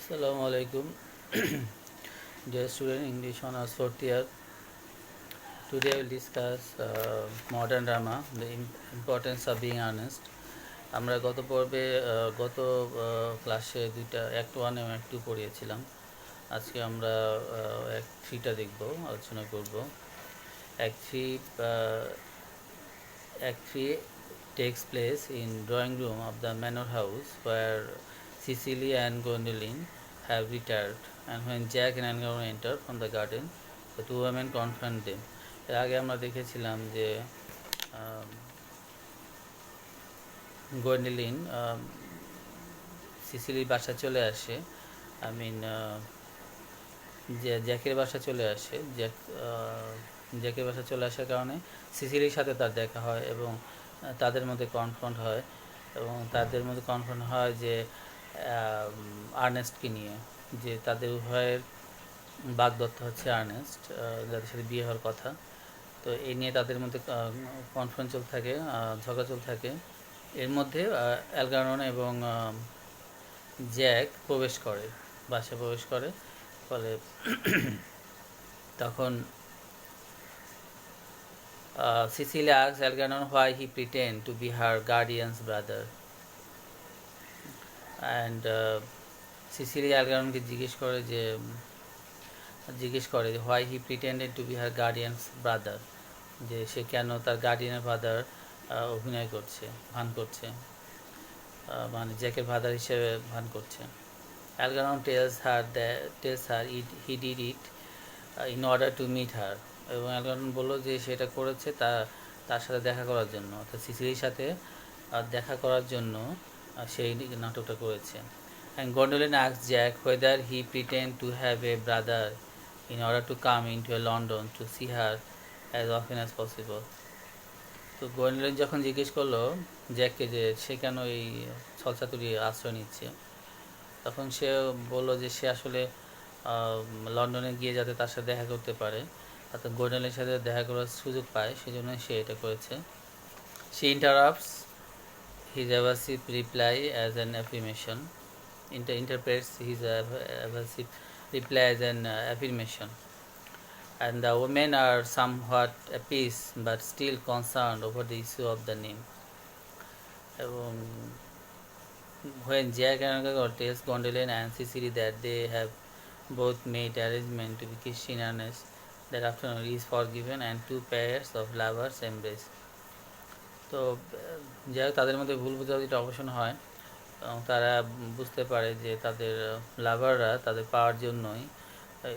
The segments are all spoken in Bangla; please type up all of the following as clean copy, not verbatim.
Assalamu alaikum. Dear student, English honors fourth year. Today I will discuss modern drama, the importance of being honest. আমরা গত পর্বে গত ক্লাসে দুইটা অ্যাক্ট ওয়ান এবং অ্যাক্ট টু পড়িয়েছিলাম। আজকে আমরা অ্যাক্ট থ্রিটা দেখব, আলোচনা করব। Act three takes place in drawing room of the manor house where Cecily and Gwendoline have retired, and when Jack and Algernon enter from the garden, the two women confront them. এর আগে আমরা দেখেছিলাম যে গোয়েন্ডলিন সিসিলির বাসা চলে আসে, জ্যাকের বাসা চলে আসে। জ্যাকের বাসা চলে আসার কারণে সিসিলির সাথে তার দেখা হয় এবং তাদের মধ্যে কনফ্রন্ট হয় যে আর্নেস্টকে নিয়ে, যে তাদের উভয়ের বাগদত্ত হচ্ছে আর্নেস্ট, যাদের সাথে বিয়ে হওয়ার কথা। তো এই নিয়ে তাদের মধ্যে কনফারেন্স চলতে থাকে, ঝগড়া চলতে থাকে। এর মধ্যে অ্যালগারনন এবং জ্যাক বাসায় প্রবেশ করে। ফলে তখন Cecilia asks Algernon why he pretend to be her guardian's brother, and Cecilia Algernonকে জিজ্ঞেস করে যে why he pretended to be her guardian's brother, যে সে কেন তার গার্ডিয়ানের ফাদার ভান করছে, মানে জ্যাকের ফাদার হিসেবে ভান করছে। Algernon tells her he did it in order to meet her, এবং অ্যালগারনন বলল যে সেটা করেছে তার সাথে দেখা করার জন্য, অর্থাৎ সিসিলির সাথে দেখা করার জন্য সেই নাটকটা করেছে। And Gwendoline asks Jack whether he pretend to have a brother in order to come into London to see her as often as possible. তো গোয়েন্ডলিন যখন জিজ্ঞেস করলো জ্যাককে যে সে কেন এই ছলচাতুরি আশ্রয় নিচ্ছে, তখন সে বলল যে সে আসলে লন্ডনে গিয়ে যাতে তার সাথে দেখা করতে পারে, অর্থাৎ গোয়েন্ডলিনের সাথে দেখা করার সুযোগ পায়, সেজন্য সে এটা করেছে। She interrupts his evasive reply as an affirmation. Interprets his evasive reply as an affirmation. And the women are somewhat appeased but still concerned over the issue of the name. এবং when Jack and Algernon tells Gwendoline and Cecily that they have both made arrangement to be kissed in earnest that afternoon, is forgiven and two pairs of lovers embrace. তো যাই হোক, তাদের মধ্যে ভুল বোঝাবুঝিটা অবসান হয় এবং তারা বুঝতে পারে যে তাদের লাভাররা তাদের পাওয়ার জন্যই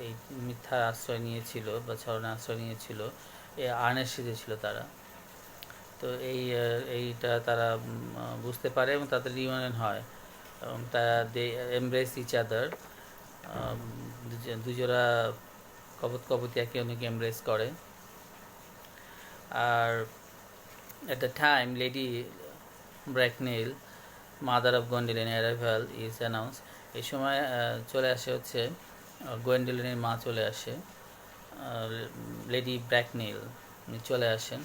এই মিথ্যা আশ্রয় নিয়েছিল বা ছলনা আশ্রয় নিয়েছিল, এই আর্নেস্ট সেজেছিল তারা। তো এইটা তারা বুঝতে পারে এবং তাদের রিউনিয়ন হয় এবং তারা দে এমব্রেস ইচ আদার, দুজোড়া কপতি একে অন্যকে এমব্রেস করে। আর at the time Lady Bracknell, mother of Gwendoline, arrival is announced. এই সময় চলে আসে হচ্ছে গোয়েন্ডলিনের মা চলে আসে, লেডি ব্র্যাকনেল চলে আসেন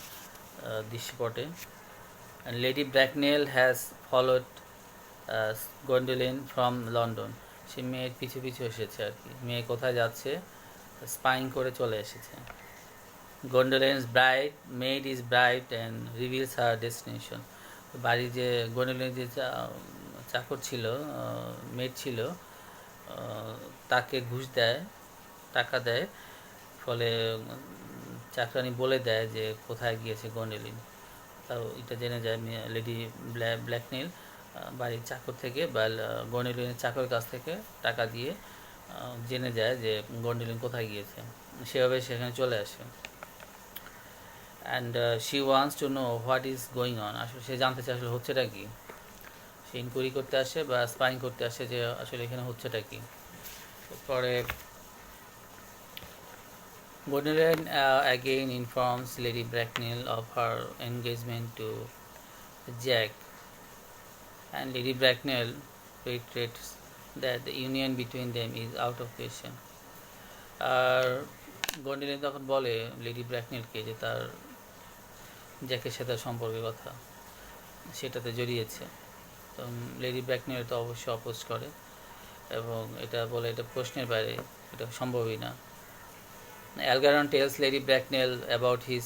দৃশ্যপটে। And Lady Bracknell has followed Gwendoline from London. সে মেয়ের পিছু এসেছে আর কি, মেয়ে কোথায় যাচ্ছে স্পাইং করে চলে এসেছে। Gwendoline's maid is bribed and reveals her destination. বাড়ি যে গোয়েন্ডলিনের যে চাকর ছিল, মেড ছিল, তাকে ঘুষ দেয়, টাকা দেয়, ফলে চাকরানি বলে দেয় যে কোথায় গিয়েছে গোয়েন্ডলিন। তাও এটা জেনে যায় লেডি ব্ল্যাকনেল বাড়ির চাকর থেকে বা গোয়েন্ডলিনের চাকরের কাছ থেকে টাকা দিয়ে জেনে যায় যে গোয়েন্ডলিন কোথায় গিয়েছে, সেভাবে সেখানে চলে আসে। And she wants to know what is going on, আসলে সে জানতে চায় আসলে হচ্ছেটা কি। সে ইনকোয়ারি করতে আসে বা স্পাইং করতে আসে যে আসলে এখানে হচ্ছেটা কি। পরে Gwendoline again informs Lady Bracknell of her engagement to Jack, and Lady Bracknell reiterates that the union between them is out of question. আর গন্ডলিন তখন বলে লেডি ব্র্যাকনেলকে যে তার জ্যাকের সাথে সম্পর্কের কথা, সেটাতে জড়িয়েছে। তো লেডি ব্র্যাকনেল তো অবশ্যই অপোজ করে এবং এটা বলে এটা প্রশ্নের বাইরে, এটা সম্ভবই না। Algernon tells Lady Bracknell about his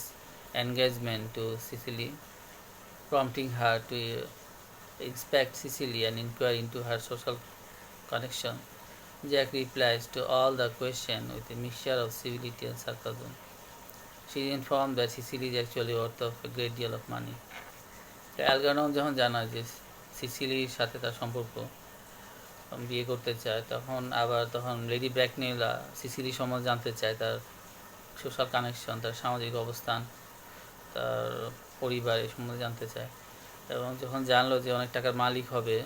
engagement to Cicely, prompting her to inspect Cicely and inquire into her social connection. Jack replies to all the questions with a mixture of civility and sarcasm. She is informed that Cicely is actually worth of a great deal of money. অ্যালগারনন যখন জানায় যে সিসিলির সাথে তার সম্পর্ক, বিয়ে করতে চায়, তখন লেডি ব্র্যাকনেল সিসিলি সম্বন্ধে জানতে চায়, তার সোশ্যাল কানেকশন, তার সামাজিক অবস্থান, তার পরিবার এই সম্বন্ধে জানতে চায়। এবং যখন জানলো যে অনেক টাকার মালিক হবে,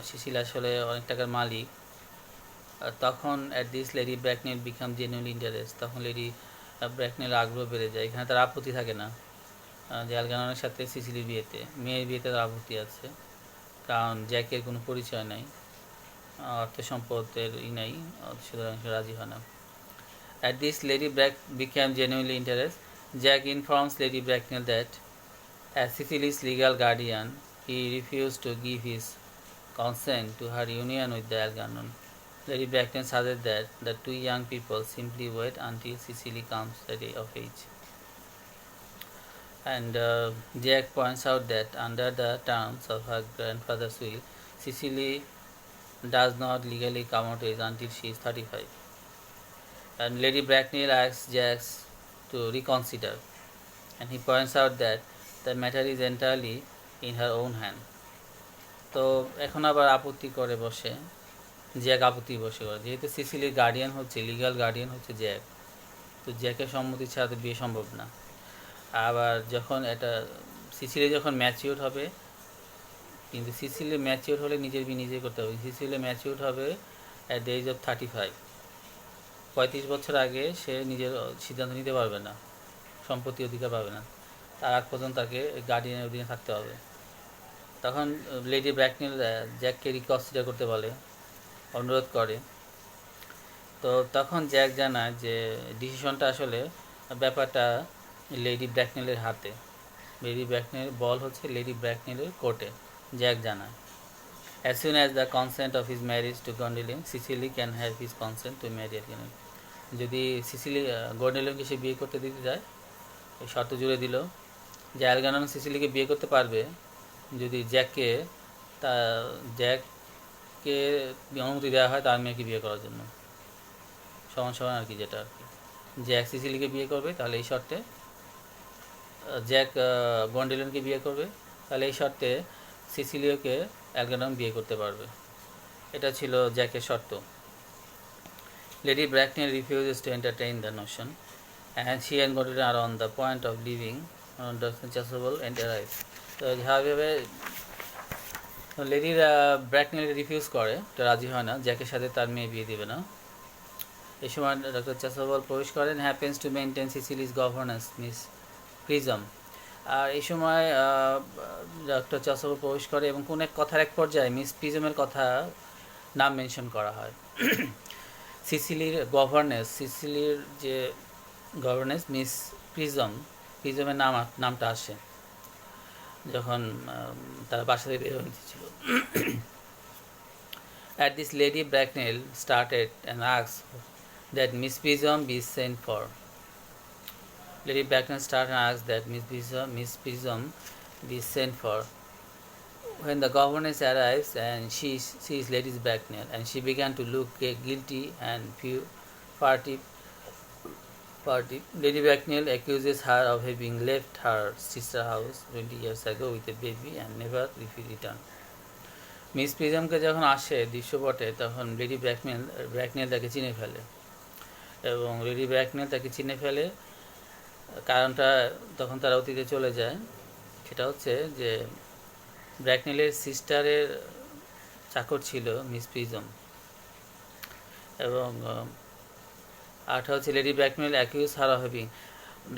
সিসিলি আসলে অনেক টাকার মালিক, তখন at this Lady Bracknell become genuinely interest, তখন লেডি ব্র্যাকনেল আগ্রহ বেড়ে যায়। এখানে তার আপত্তি থাকে না যে অ্যালগারননের সাথে সিসিলির বিয়েতে, মেয়ের বিয়েতে তার আপত্তি আছে, কারণ জ্যাকের কোনো পরিচয় নাই, অর্থ সম্পদের নাই, সুতরাং সে রাজি হয় না। At this, Lady Brack became genuinely interested. Jack informs Lady Bracknell that, as Cicily's legal guardian, he refused to give his consent to her union with the Algernon. Lady Bracknell suggests that the two young people simply wait until Cicely comes of age. And Jack points out that under the terms of her grandfather's will, Cicely does not legally come of age until she is 35. And Lady Bracknell asks Jack to reconsider, and he points out that the matter is entirely in her own hand. তো এখন আবার আপত্তি করে বসে, জ্যাক আপত্তি বসে করে, যেহেতু সিসিলির গার্ডিয়ান হচ্ছে, লিগাল গার্ডিয়ান হচ্ছে জ্যাক, তো জ্যাকের সম্মতি ছাড়া তো বিয়ে সম্ভব না। আবার যখন এটা সিসিলি যখন ম্যাচিওর হবে, কিন্তু সিসিলি ম্যাচিওর হলে নিজের বিয়ে নিজে করতে হবে। সিসিলি ম্যাচিওর হবে অ্যাট দ্য এজ অফ 35, 35 বছর আগে সে নিজের সিদ্ধান্ত নিতে পারবে না, সম্পত্তি অধিকার পাবে না, তার আগ পর্যন্ত তাকে গার্ডিয়ানের অধীনে থাকতে হবে। তখন লেডি ব্র্যাকনেল জ্যাককে রিকনসিডার করতে বলে, অনুরোধ করে। তো তখন জ্যাক জানায় যে ডিসিশনটা আসলে ব্যাপারটা লেডি ব্র্যাকনেলের হাতে, লেডি ব্র্যাকনেল বল হচ্ছে লেডি ব্র্যাকনেলের কোর্টে, জ্যাক জানায়। As soon as the consent of his marriage to Gondelin, Cicely can have his consent to marry Algernon. যদি সিসিলি গন্ডেলনকে সে বিয়ে করতে দিতে যায়, এই শর্ত জুড়ে দিল যে অ্যালগারনন সিসিলিকে বিয়ে করতে পারবে যদি জ্যাককে অনুমতি দেওয়া হয় তার মেয়েকে বিয়ে করার জন্য, সমান সমান আর কি, যেটা আর কি। জ্যাক সিসিলিকে বিয়ে করবে তাহলে এই শর্তে, জ্যাক গন্ডেলনকে বিয়ে করবে তাহলে এই শর্তে সিসিলিওকে অ্যালগারনন বিয়ে করতে পারবে। এটা ছিল জ্যাকের শর্ত। Lady Bracknell refuses to entertain the notion, and she and Gordon are on the point of leaving when Dr. Chasuble arrives. So, however, Lady Bracknell refuse করে, তো রাজি হয় না, জ্যাকের সাথে তার মেয়ে বিয়ে দেবে না। এই সময় ডক্টর চাসাবল প্রবেশ করেন, happens to maintain Cecily's governess Miss Prism. আর এই সময় ডক্টর চাসাবল প্রবেশ করে এবং কোন এক কথার এক পর্যায়ে মিস প্রিজমের কথা নাম মেনশন করা হয়। সিসিলির যে গভর্নেন্স মিস প্রিজমের নামটা আসে যখন তারা বাসা থেকে বের হয়েছিল। At this, Lady Bracknell started and asked that Miss Prism be sent for. Lady Bracknell started and asked that Miss Prism be sent for. When the governess arrives and she sees Lady Bracknell, and she began to look guilty and furtive. Lady Bracknell accuses her of having left her sister's house 20 years ago with a baby and never returned. Miss প্রিজমকে যখন আসে দৃশ্যপটে, তখন লেডি ব্র্যাকনেল তাকে চিনে ফেলে, এবং লেডি ব্র্যাকনেল তাকে চিনে ফেলে কারণটা তখন তারা অতীতে চলে যায়। সেটা হচ্ছে যে ব্র্যাকনেলের সিস্টারের চাকর ছিল মিস প্রিজম, এবং আরটা হচ্ছে Lady Bracknell accuse her of having,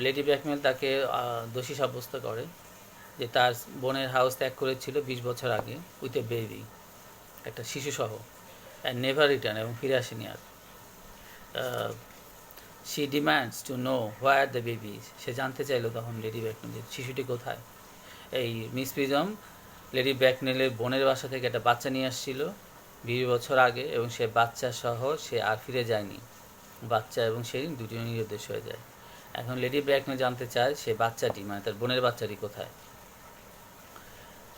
Lady Bracknell তাকে দোষী সাব্যস্ত করে যে তার বোনের হাউস ত্যাগ করেছিল 20 বছর আগে উইথ এ বেবি, একটা শিশুসহ, অ্যান্ড নেভার রিটার্ন, এবং ফিরে আসেনি আর। She demands to know where the baby, সে জানতে চাইলো তখন লেডি ব্র্যাকনেল যে শিশুটি কোথায়। এই মিস প্রিজম লেডি ব্র্যাকনেলের বোনের বাসা থেকে একটা বাচ্চা নিয়ে আসছিল, 20 বছর আগে, এবং সে বাচ্চা সহ সে আর ফিরে যায়নি। বাচ্চা এবং সে দুজনেই নিরুদ্দেশ হয়ে যায়। এখন লেডি ব্র্যাকনেল জানতে চায় সে বাচ্চাটি, মানে তার বোনের বাচ্চাটি কোথায়।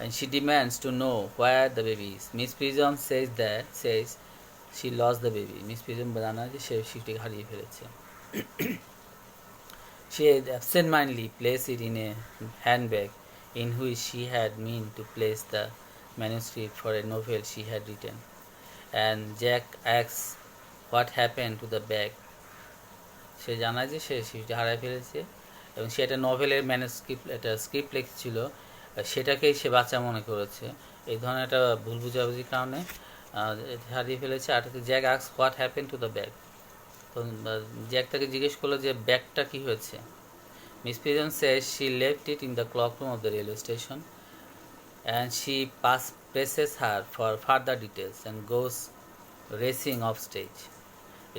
And she demands to know where the baby is. Miss Prism says she lost the baby. Miss Prism জানায় যে সে শিশুটিকে হারিয়ে ফেলেছে। She had absent-mindedly placed it in a handbag in which she had meant to place the manuscript for a novel she had written. And Jack asks what happened to the bag. সে জানায় যে সে শিশুটি হারিয়ে ফেলেছে এবং সে একটা নভেলের ম্যানুস্ক্রিপ্ট, একটা স্ক্রিপ্ট লিখছিল, সেটাকেই সে বাচ্চা মনে করেছে। এই ধরনের একটা ভুল বুঝাবুঝির কারণে হারিয়ে ফেলেছে। আর Jack asks what happen to the bag. তো জ্যাক তাকে জিজ্ঞেস করলো যে ব্যাগটা কী হয়েছে। Miss Prism says she left it in the cloakroom of the railway station and she presses her for further details and goes racing off stage,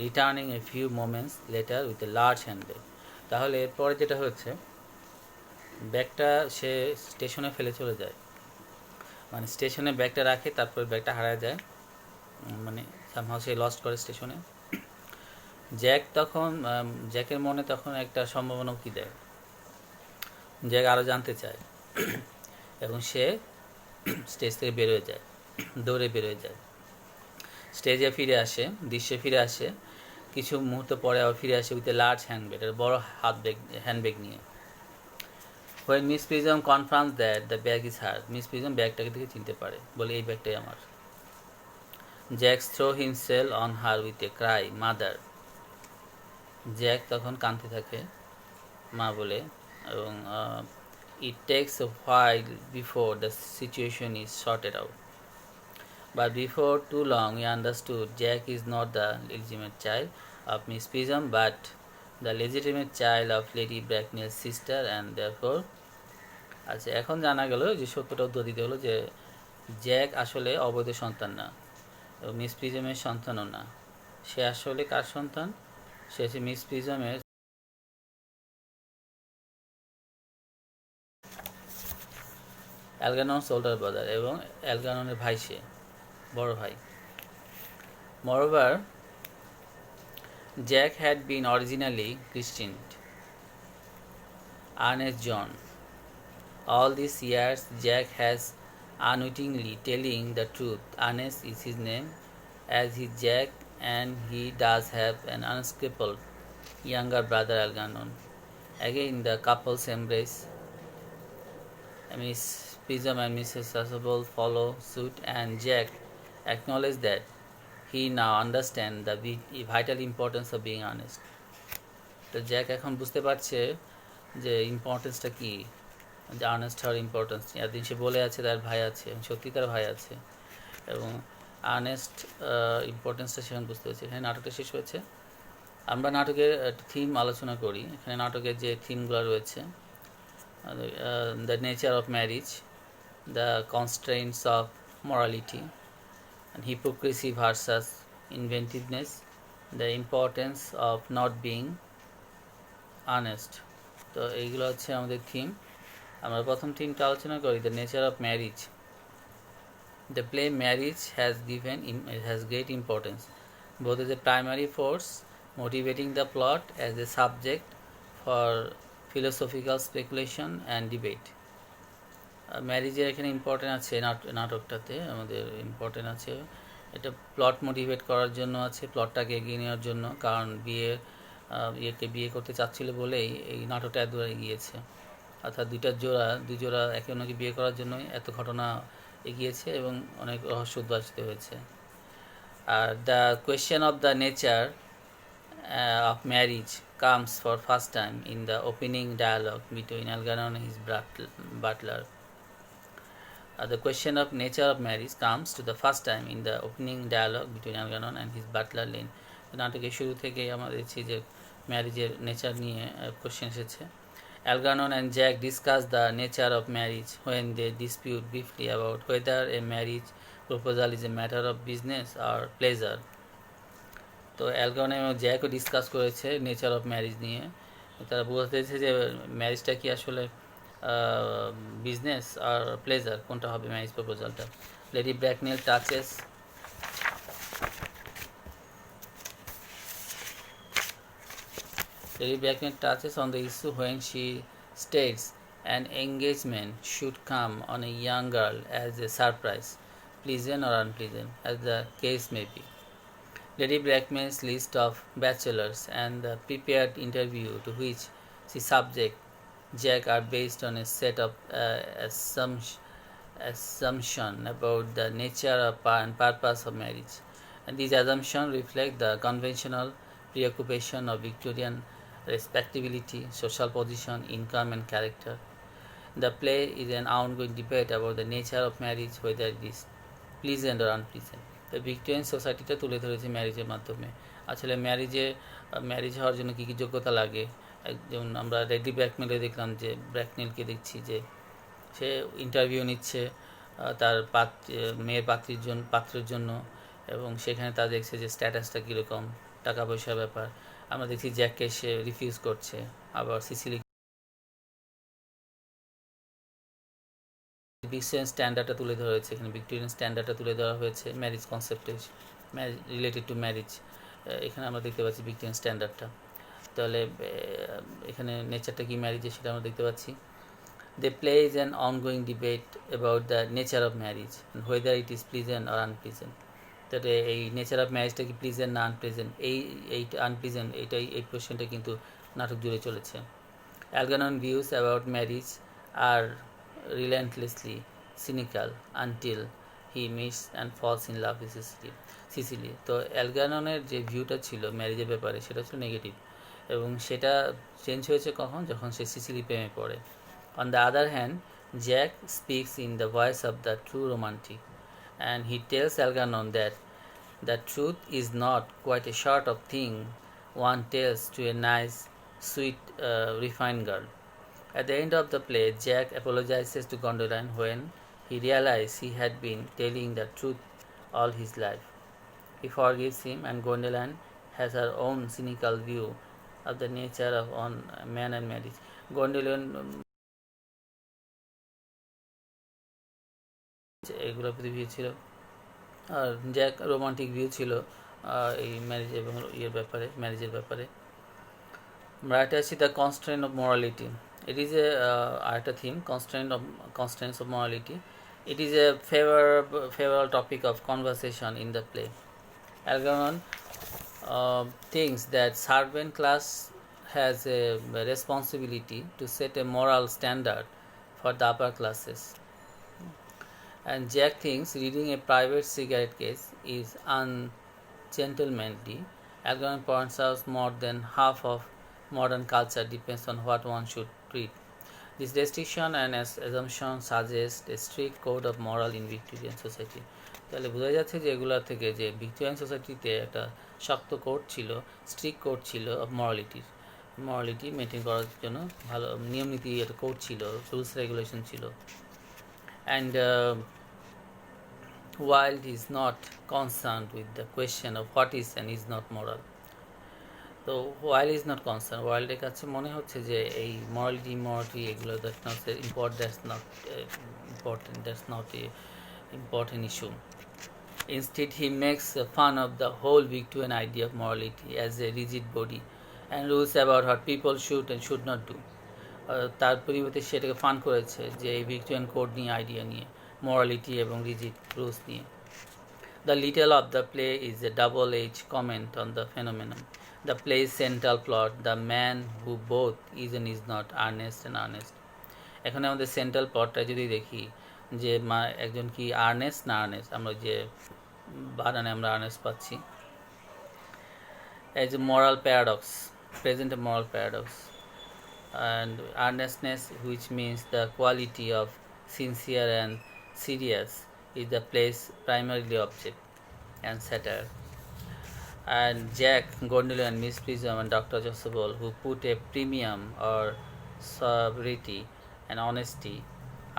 returning a few moments later with a large handbag. তাহলে এরপরে যেটা হচ্ছে, ব্যাগটা সে স্টেশনে ফেলে চলে যায়, মানে স্টেশনে ব্যাগটা রাখে, তারপর ব্যাগটা হারায় যায়, মানে সামহাও সে লস্ট করে স্টেশনে। জ্যাকের মনে তখন একটা সম্ভাবনা উকি দেয়। জ্যাক আরও জানতে চায় এবং সে স্টেজ থেকে বেরোয় যায়, দৌড়ে বেরোয় যায়। স্টেজে ফিরে আসে, দৃশ্যে ফিরে আসে, কিছু মুহূর্ত পরে আবার ফিরে আসে উইথ এ লার্জ হ্যান্ডব্যাগ, একটা বড় হ্যান্ডব্যাগ নিয়ে। When Miss Prism confirms that the bag is hers, Miss Prism ব্যাগটাকে দেখে চিনতে পারে, বলে এই ব্যাগটাই আমার। Jack throw himself on her with a cry mother. Jack তখন কাঁদতে থাকে মা বলে, এবং it takes a while before the situation is sorted out. But before too long we understood Jack is not the legitimate child of Miss Prism but the legitimate child of Lady Bracknell's sister, and therefore আচ্ছা, এখন জানা গেল যে সত্যটা উত্তর দিতে হলো যে জ্যাক আসলে অবৈধ সন্তান না, এবং মিস প্রিজমের সন্তানও না। সে আসলে কার সন্তান? সে হচ্ছে মিস প্রিজমের অ্যালগাননস ওল্ডার ব্রাদার, এবং অ্যালগাননের ভাই, সে বড় ভাই। Moreover, Jack had been originally christened Ernest John. All these years Jack has unwittingly telling the truth. Ernest is his name, as he Jack, and he does have an unscrupuled younger brother Algernon. Again the couple's embrace. Miss Prism and Mrs. Susceptible follow suit, and Jack acknowledges that he now understands the vital importance of being honest. তো জ্যাক এখন বুঝতে পারছে যে ইম্পর্টেন্সটা কী, যে আর্নেস্ট হওয়ার ইম্পর্টেন্স। এতদিন সে বলে আছে তার ভাই আছে, সত্যি তার ভাই আছে, এবং আর্নেস্ট ইম্পর্টেন্সটা সেখানে বুঝতে পেরেছে। এখানে নাটকটা শেষ হয়েছে। আমরা নাটকের থিম আলোচনা করি। এখানে নাটকের যে থিমগুলো রয়েছে, the nature of marriage, the constraints of morality, and hypocrisy versus inventiveness, the importance of not being honest. তো এইগুলো হচ্ছে আমাদের থিম। আমরা প্রথম থিমটা আলোচনা করি, the nature of marriage. The play marriage has great importance, both as a primary force motivating the plot as a subject for philosophical speculation and debate. ম্যারিজের এখানে ইম্পর্টেন্ট আছে, নাটকটাতে আমাদের ইম্পর্টেন্ট আছে, এটা প্লট মোটিভেট করার জন্য আছে, প্লটটাকে এগিয়ে নেওয়ার জন্য, কারণ বিয়ে করতে চাচ্ছিল বলেই এই নাটকটা এত দূরে এগিয়েছে। অর্থাৎ দুই জোড়া একে অন্যকে বিয়ে করার জন্যই এত ঘটনা এগিয়েছে এবং অনেক রহস্য উদ্ভাসিত হয়েছে। Are the question of the nature of marriage comes for first time in the opening dialogue between Algernon and his butler. The question of nature of marriage comes to the first time in the opening dialogue between Algernon and his butler Lane. নাটকের শুরু থেকেই আমরা দেখছি যে ম্যারিজের নেচার নিয়ে কোশ্চেন এসেছে। Algernon and Jack discuss the nature of marriage when they dispute briefly about whether a marriage proposal is a matter of business or pleasure. তো অ্যালগারন এবং জ্যাকও ডিসকাস করেছে নেচার অফ ম্যারিজ নিয়ে। তারা বুঝতে চেয়েছে যে ম্যারিজটা কি আসলে বিজনেস আর প্লেজার, কোনটা হবে ম্যারিজ প্রপোজালটা। Lady Bracknell touches Lady Bracknell touches on the issue when she states an engagement should come on a young girl as a surprise, pleasant or unpleasant, as the case may be. Lady Bracknell's list of bachelors and the prepared interview to which she subject Jack are based on a set of assumptions about the nature and purpose of marriage. And these assumptions reflect the conventional preoccupation of Victorian respectability, social position, income, and character. The play is an ongoing debate about the nature of marriage, whether it is pleasant or unpleasant. তো ভিক্টোরিয়ান সোসাইটিটা তুলে ধরেছে ম্যারেজের মাধ্যমে। আসলে ম্যারেজ হওয়ার জন্য কী কী যোগ্যতা লাগে, যেমন আমরা লেডি ব্র্যাকনেলে দেখলাম যে ব্র্যাকনেলকে দেখছি যে সে ইন্টারভিউ নিচ্ছে তার মেয়ের পাত্রের জন্য, এবং সেখানে তা দেখছে যে স্ট্যাটাসটা কীরকম, টাকা পয়সার ব্যাপার। আমরা দেখছি জ্যাককে সে রিফিউজ করছে। আবার সিসিলি ভিক্টোরিয়ান স্ট্যান্ডার্ডটা তুলে ধরা হয়েছে, এখানে ভিক্টোরিয়ান স্ট্যান্ডার্ডটা তুলে ধরা হয়েছে ম্যারেজ কনসেপ্টে, ম্যারেজ রিলেটেড টু ম্যারেজ। এখানে আমরা দেখতে পাচ্ছি ভিক্টোরিয়ান স্ট্যান্ডার্ডটা। তাহলে এখানে নেচারটা কি ম্যারেজের সেটা আমরা দেখতে পাচ্ছি। The play is an ongoing debate about the nature of marriage and whether it is pleasant or unpleasant. তাহলে এই নেচার অফ ম্যারেজটা কি প্লিজেন্ট না আনপ্লিজেন্ট, এই আনপ্লিজেন্ট এই কোয়েশ্চেনটা কিন্তু নাটক জুড়ে চলেছে। অ্যালগানন ভিউস অ্যাবাউট ম্যারিজ আর relentlessly cynical until he meets and falls in love with Sicily. তো অ্যালগাননের যে ভিউটা ছিল ম্যারেজের ব্যাপারে সেটা ছিল নেগেটিভ, এবং সেটা চেঞ্জ হয়েছে কখন, যখন সে সিসিলি প্রেমে পড়ে। On the other hand, Jack speaks in the voice of the true romantic, and he tells Algernon that the truth is not quite a sort of thing one tells to a nice, sweet, refined girl. At the end of the play, Jack apologizes to Gondolin when he realizes he had been telling the truth all his life. He forgives him, and Gondolin has her own cynical view of the nature of on man and marriage. Gondolin এগুলো ভিউ ছিল, আর জ্যাক রোমান্টিক ভিউ ছিল এই ম্যারেজ এবং ম্যারেজের ব্যাপারে। আমরা এটা আছি the constraint of morality. It is a theme, constraints of morality. It is a favorable topic of conversation in the play. Algernon thinks that servant class has a responsibility to set a moral standard for the upper classes, and Jack thinks reading a private cigarette case is ungentlemanly. Algernon points out more than half of modern culture depends on what one should read. This restriction and assumption suggest a strict code of moral in Victorian society. তাহলে বোঝা যাচ্ছে যে এগুলো থেকে যে ভিক্টোরিয়ান সোসাইটিতে একটা শক্ত কোড ছিল, স্ট্রিক্ট কোড ছিল অফ মরালিটি মেনটেন করার জন্য ভালো নিয়ম নীতি, একটা কোড ছিল, রুলস রেগুলেশন ছিল। And while he is not concerned with the question of what is and is not moral, তো ওয়াইল ইজ নট কনসার্ন, ওয়াইল্ডের কাছে মনে হচ্ছে যে এই মরালিটি এগুলো that's not a important issue. Instead, he makes fun of the whole Victorian idea of morality as a rigid body and rules about what people should and should not do. তার পরিবর্তে সেটাকে ফান করেছে যে এই ভিক্টোরিয়ান কোড নিয়ে, আইডিয়া নিয়ে, মরালিটি এবং রিজিড রুলস নিয়ে। The little of the play is a double-edged comment on the phenomenon. The play's central plot, the man who both is and is not, earnest and honest. এখানে আমাদের সেন্ট্রাল প্লটটা যদি দেখি যে একজন কি আর্নেস্ট না আর্নেস্ট, আমরা যে বানানে আমরা আর্নেস্ট পাচ্ছি, as a moral paradox, present a moral paradox, and earnestness, which means the quality of sincere and serious, is the play's primarily object and satire. And Jack, Gondolin, and Miss Prism and Dr. Josabol, who put a premium or sobriety and honesty,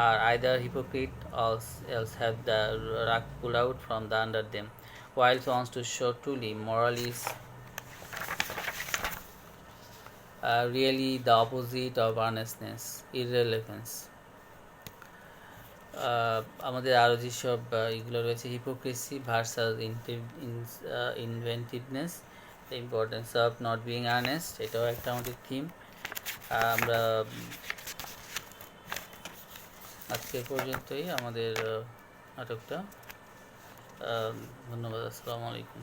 are either hypocrite or else have the rug pulled out from the under them. Wilde wants to show truly moral is really the opposite of earnestness, irrelevance. আমাদের আরও যেসব এগুলো রয়েছে, hypocrisy versus inventiveness, the importance of not being earnest, এটাও একটা আমাদের থিম। আমরা আজকে পর্যন্তই আমাদের নাটকটা। ধন্যবাদ, আসসালামু আলাইকুম।